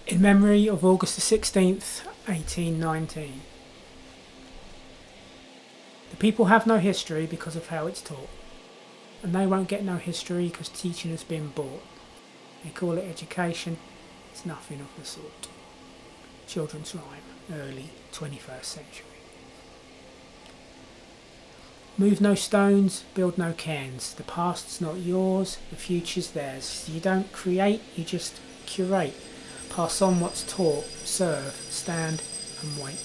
In memory of August the 16th, 1819. The people have no history because of how it's taught, and they won't get no history because teaching has been bought. They call it education, it's nothing of the sort. Children's rhyme, early 21st century. Move no stones, build no cairns. The past's not yours, the future's theirs. You don't create, you just curate. Pass on what's taught, serve, stand and wait.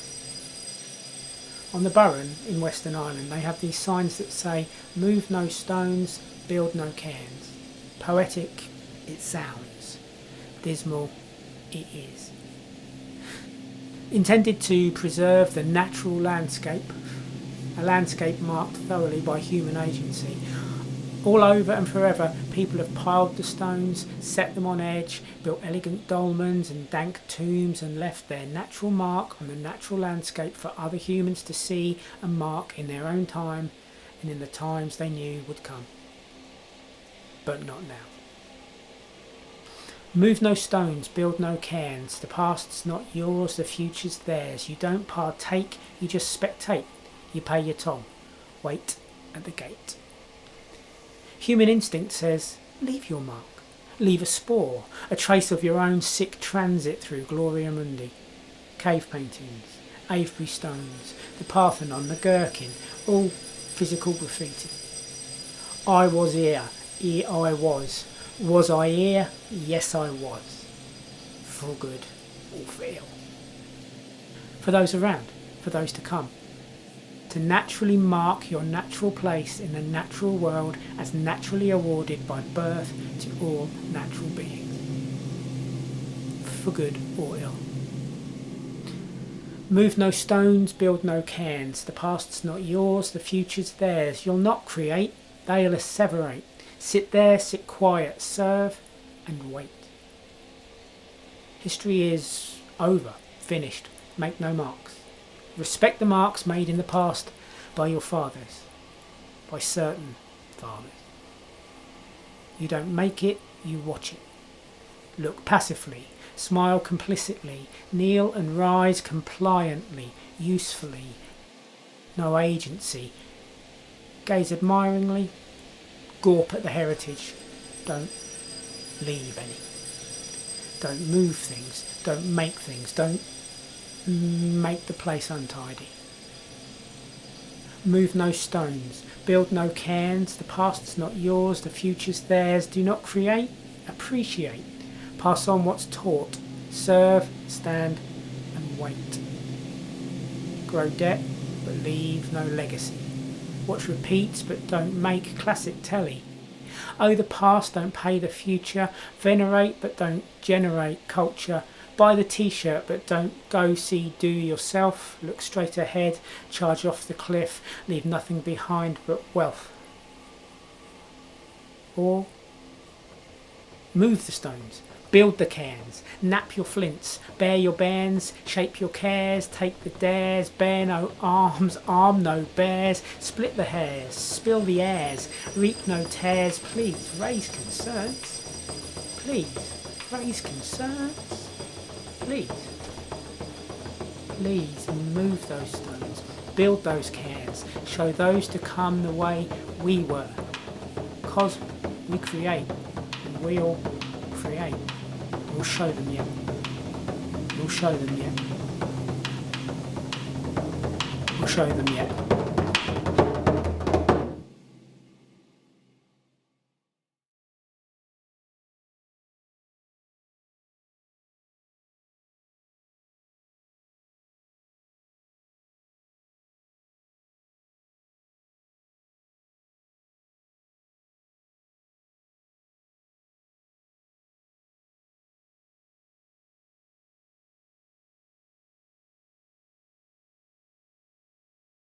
On the Burren in Western Ireland they have these signs that say, move no stones, build no cairns. Poetic it sounds, dismal it is. Intended to preserve the natural landscape, a landscape marked thoroughly by human agency. All over and forever, people have piled the stones, set them on edge, built elegant dolmens and dank tombs and left their natural mark on the natural landscape for other humans to see and mark in their own time and in the times they knew would come. But not now. Move no stones, build no cairns. The past's not yours, the future's theirs. You don't partake, you just spectate. You pay your toll. Wait at the gate. Human instinct says, leave your mark. Leave a spore, a trace of your own sick transit through Gloria Mundi. Cave paintings, Avebury stones, the Parthenon, the Gherkin, all physical graffiti. I was here I was. Was I here? Yes I was. For good or for ill. For those around, for those to come. To naturally mark your natural place in the natural world as naturally awarded by birth to all natural beings. For good or ill. Move no stones, build no cairns. The past's not yours, the future's theirs. You'll not create, they'll asseverate. Sit there, sit quiet, serve and wait. History is over, finished. Make no marks. Respect the marks made in the past by your fathers, by certain fathers. You don't make it, you watch it. Look passively, smile complicitly, kneel and rise compliantly, usefully. No agency. Gaze admiringly, gawp at the heritage. Don't leave any. Don't move things, don't make things, don't make the place untidy. Move no stones, build no cairns. The past's not yours, the future's theirs. Do not create, appreciate. Pass on what's taught. Serve, stand and wait. Grow debt, but leave no legacy. Watch repeats, but don't make classic telly. Owe the past, don't pay the future. Venerate, but don't generate culture. Buy the t-shirt, but don't go see do yourself. Look straight ahead, charge off the cliff, leave nothing behind but wealth. Or move the stones, build the cairns, nap your flints, bear your bairns, shape your cares, take the dares, bear no arms, arm no bears, split the hairs, spill the airs, reap no tares. Please raise concerns. Please raise concerns. Please move those stones, build those cairns, show those to come the way we were. 'Cause we create, and we all create. We'll show them yet. We'll show them yet. We'll show them yet.